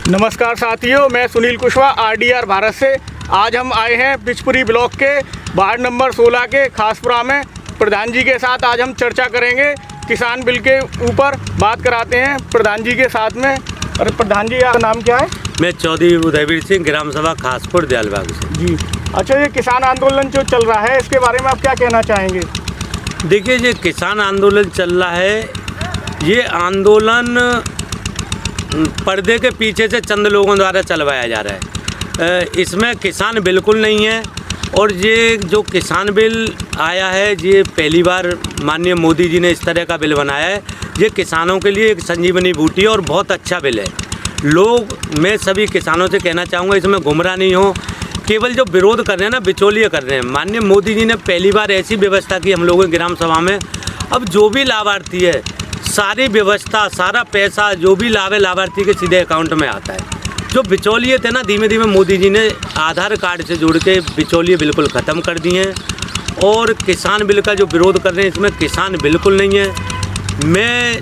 नमस्कार साथियों, मैं सुनील कुशवाहा आरडीआर भारत से। आज हम आए हैं बिचपुरी ब्लॉक के वार्ड नंबर 16 के खासपुरा में। प्रधान जी के साथ आज हम चर्चा करेंगे किसान बिल के ऊपर। बात कराते हैं प्रधान जी के साथ में। अरे प्रधान जी, आपका नाम क्या है? मैं चौधरी उदयवीर सिंह, ग्राम सभा खासपुर दयालबाग से। जी अच्छा, ये किसान आंदोलन जो चल रहा है इसके बारे में आप क्या कहना चाहेंगे? देखिए, ये किसान आंदोलन चल रहा है, ये आंदोलन पर्दे के पीछे से चंद लोगों द्वारा चलवाया जा रहा है। इसमें किसान बिल्कुल नहीं है। और ये जो किसान बिल आया है, ये पहली बार माननीय मोदी जी ने इस तरह का बिल बनाया है। ये किसानों के लिए एक संजीवनी बूटी है और बहुत अच्छा बिल है। मैं सभी किसानों से कहना चाहूँगा, इसमें गुमराह नहीं हो। केवल जो विरोध कर रहे हैं ना, बिचौलिए कर रहे हैं। माननीय मोदी जी ने पहली बार ऐसी व्यवस्था की हम लोगों की ग्राम सभा में। अब जो भी लाभार्थी है, सारी व्यवस्था, सारा पैसा जो भी लाभ है लाभार्थी के सीधे अकाउंट में आता है। जो बिचौलिए थे ना, धीमे धीमे मोदी जी ने आधार कार्ड से जोड़ के बिचौलिए बिल्कुल ख़त्म कर दिए हैं। और किसान बिल का जो विरोध कर रहे हैं, इसमें किसान बिल्कुल नहीं है। मैं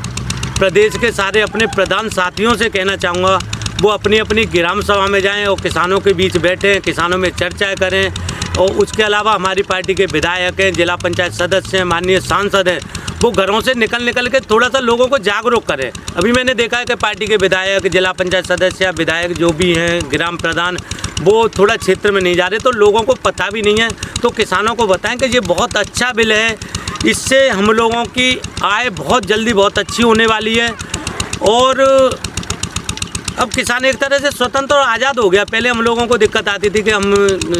प्रदेश के सारे अपने प्रधान साथियों से कहना चाहूँगा, वो अपनी अपनी ग्राम सभा में जाएं और किसानों के बीच बैठें, किसानों में चर्चाएं करें। और उसके अलावा हमारी पार्टी के विधायक हैं, जिला पंचायत सदस्य हैं, माननीय सांसद हैं, वो घरों से निकल के थोड़ा सा लोगों को जागरूक करें। अभी मैंने देखा है कि पार्टी के विधायक, जिला पंचायत सदस्य, विधायक जो भी हैं, ग्राम प्रधान, वो थोड़ा क्षेत्र में नहीं जा रहे, तो लोगों को पता भी नहीं है। तो किसानों को बताएं कि ये बहुत अच्छा बिल है, इससे हम लोगों की आय बहुत जल्दी बहुत अच्छी होने वाली है। और अब किसान एक तरह से स्वतंत्र और आज़ाद हो गया। पहले हम लोगों को दिक्कत आती थी कि हम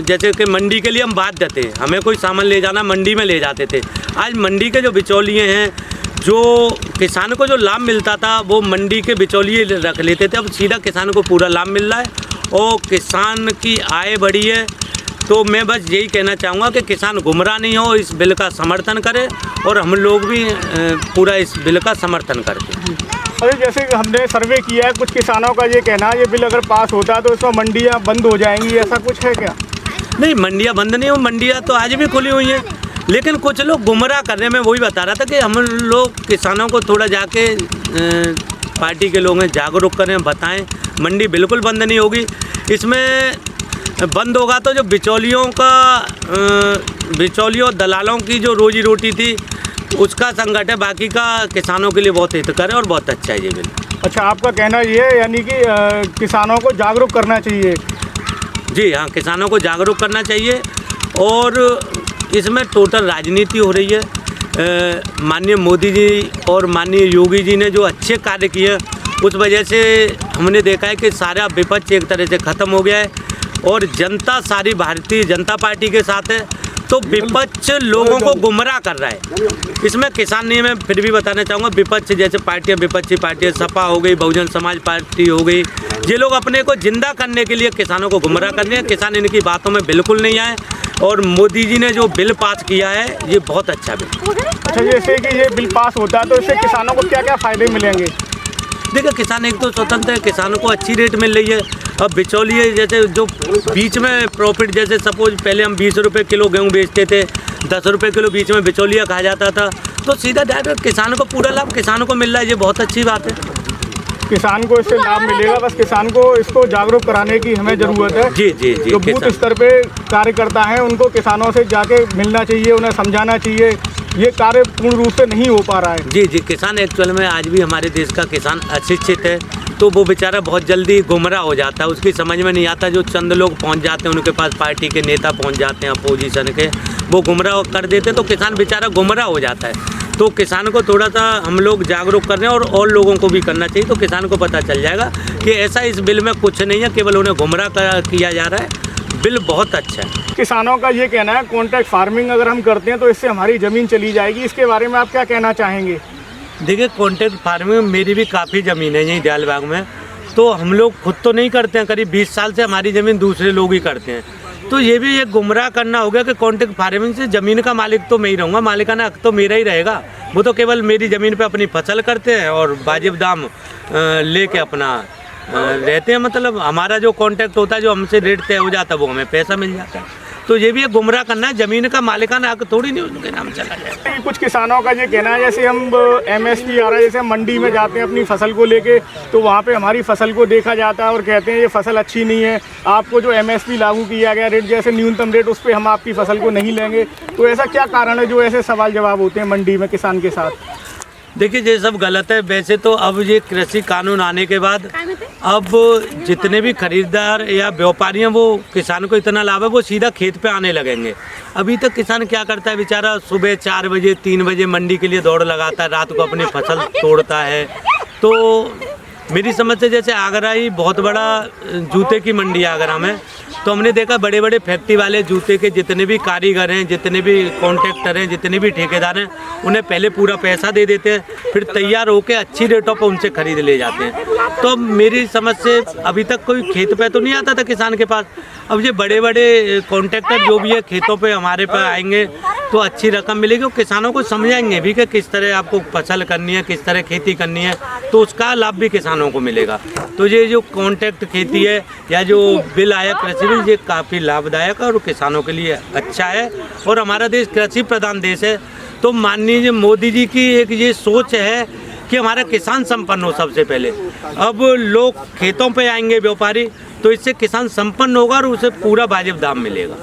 जैसे कि मंडी के लिए हम बाध्य थे, हमें कोई सामान ले जाना मंडी में ले जाते थे। आज मंडी के जो बिचौलिए हैं, जो किसान को जो लाभ मिलता था वो मंडी के बिचौलिए रख लेते थे। अब सीधा किसान को पूरा लाभ मिल रहा है और किसान की आय बढ़ी है। तो मैं बस यही कहना चाहूँगा कि किसान गुमराह नहीं हो, इस बिल का समर्थन करे और हम लोग भी पूरा इस बिल का समर्थन करते हैं। अरे जैसे कि हमने सर्वे किया है, कुछ किसानों का ये कहना है ये बिल अगर पास होता है तो इसमें मंडियाँ बंद हो जाएंगी, ऐसा कुछ है क्या? नहीं, मंडियाँ बंद नहीं हो, मंडियाँ तो आज भी खुली हुई हैं। लेकिन कुछ लोग गुमराह कर रहे हैं। मैं वही बता रहा था कि हम लोग किसानों को थोड़ा जाके पार्टी के लोग हैं जागरूक करें, बताएं। मंडी बिल्कुल बंद नहीं होगी। इसमें बंद होगा तो जो बिचौलियों दलालों की जो रोजी रोटी थी उसका संकट है। बाकी का किसानों के लिए बहुत हितकर है और बहुत अच्छा है ये बिल। अच्छा, आपका कहना ये है यानी कि किसानों को जागरूक करना चाहिए? जी हाँ, किसानों को जागरूक करना चाहिए। और इसमें टोटल राजनीति हो रही है। माननीय मोदी जी और माननीय योगी जी ने जो अच्छे कार्य किए, उस वजह से हमने देखा है कि सारा विपक्ष एक तरह से ख़त्म हो गया है और जनता सारी भारतीय जनता पार्टी के साथ है। तो विपक्ष लोगों को गुमराह कर रहा है। इसमें किसान नहीं है। मैं फिर भी बताना चाहूँगा, विपक्ष जैसे पार्टियाँ, विपक्षी पार्टियाँ, सपा हो गई, बहुजन समाज पार्टी हो गई, ये लोग अपने को जिंदा करने के लिए किसानों को गुमराह कर रहे हैं। किसान इनकी बातों में बिल्कुल नहीं आए। और मोदी जी ने जो बिल पास किया है, ये बहुत अच्छा बिल। अच्छा, जैसे कि ये बिल पास होता है तो इससे किसानों को क्या क्या फ़ायदे मिलेंगे? देखिए, किसान एक तो स्वतंत्र है, किसानों को अच्छी रेट मिल रही है। अब बिचौलिए जैसे जो बीच में प्रॉफिट, जैसे सपोज पहले हम 20 रुपये किलो गेहूँ बेचते थे, 10 रुपये किलो बीच में बिचौलिया कहा जाता था, तो सीधा डायरेक्ट किसान को पूरा लाभ किसानों को मिल रहा है। ये बहुत अच्छी बात है। किसान को इससे लाभ मिलेगा, बस किसान को इसको जागरूक कराने की हमें ज़रूरत है। जी जी जी। जो बूथ स्तर पे कार्यकर्ता हैं उनको किसानों से जाके मिलना चाहिए, उन्हें समझाना चाहिए। ये कार्य पूर्ण रूप से नहीं हो पा रहा है। जी जी। किसान एक्चुअल में आज भी हमारे देश का किसान अशिक्षित है, तो वो बेचारा बहुत जल्दी गुमराह हो जाता है। उसकी समझ में नहीं आता। जो चंद लोग पहुंच जाते हैं, उनके पास पार्टी के नेता पहुंच जाते हैं अपोजिशन के, वो गुमराह कर देते, तो किसान बेचारा गुमराह हो जाता है। तो किसान को थोड़ा सा हम लोग जागरूक कर रहे हैं और लोगों को भी करना चाहिए। तो किसान को पता चल जाएगा कि ऐसा इस बिल में कुछ नहीं है, केवल उन्हें गुमराह किया जा रहा है। बिल बहुत अच्छा है। किसानों का ये कहना है कॉन्ट्रैक्ट फार्मिंग अगर हम करते हैं तो इससे हमारी ज़मीन चली जाएगी। इसके बारे में आप क्या कहना चाहेंगे? देखिए, कॉन्ट्रैक्ट फार्मिंग में मेरी भी काफ़ी ज़मीन है यहीं दयालबाग में, तो हम लोग खुद तो नहीं करते हैं। करीब 20 साल से हमारी ज़मीन दूसरे लोग ही करते हैं। तो ये भी एक गुमराह करना हो गया कि कॉन्ट्रैक्ट फार्मिंग से ज़मीन का मालिक तो मैं ही रहूँगा, मालिकाना हक तो मेरा ही रहेगा। वो तो केवल मेरी ज़मीन पे अपनी फसल करते हैं और वाजिब दाम लेके अपना रहते हैं। मतलब हमारा जो कॉन्ट्रैक्ट होता है, जो हमसे रेट तय हो जाता है, वो हमें पैसा मिल जाता है। तो ये भी एक गुमराह करना है। ज़मीन का मालिकाना हक थोड़ी नहीं उनके नाम चला जाए। कुछ किसानों का ये कहना है जैसे हम MSP आ रहा है, जैसे हम मंडी में जाते हैं अपनी फसल को लेके, तो वहाँ पे हमारी फसल को देखा जाता है और कहते हैं ये फसल अच्छी नहीं है, आपको जो MSP लागू किया गया रेट जैसे न्यूनतम रेट, उस पर हम आपकी फसल को नहीं लेंगे। तो ऐसा क्या कारण है जो ऐसे सवाल जवाब होते हैं मंडी में किसान के साथ? देखिए ये सब गलत है। वैसे तो अब ये कृषि कानून आने के बाद अब जितने भी खरीदार या व्यापारी हैं वो किसान को इतना लाभ है वो सीधा खेत पे आने लगेंगे। अभी तक किसान क्या करता है बेचारा, सुबह 4 बजे 3 बजे मंडी के लिए दौड़ लगाता है, रात को अपनी फसल तोड़ता है। तो मेरी समझ से जैसे आगरा ही बहुत बड़ा जूते की मंडी है आगरा में, तो हमने देखा बड़े बड़े फैक्ट्री वाले जूते के जितने भी कारीगर हैं, जितने भी कॉन्ट्रैक्टर हैं, जितने भी ठेकेदार हैं, उन्हें पहले पूरा पैसा दे देते हैं, फिर तैयार होकर अच्छी रेटों पर उनसे खरीद ले जाते हैं। तो मेरी समझ से अभी तक कोई खेत पे तो नहीं आता था किसान के पास। अब ये बड़े बड़े कॉन्ट्रैक्टर जो भी है खेतों पे हमारे पे आएंगे तो अच्छी रकम मिलेगी और किसानों को समझाएंगे भी कि किस तरह आपको फसल करनी है, किस तरह खेती करनी है, तो उसका लाभ भी किसानों को मिलेगा। तो ये जो कॉन्ट्रैक्ट खेती है या जो बिल आया कृषि बिल, ये काफ़ी लाभदायक है और किसानों के लिए अच्छा है। और हमारा देश कृषि प्रधान देश है, तो माननीय मोदी जी की एक ये सोच है कि हमारा किसान संपन्न हो सबसे पहले। अब लोग खेतों पे आएंगे व्यापारी, तो इससे किसान संपन्न होगा और उसे पूरा वाजिब दाम मिलेगा।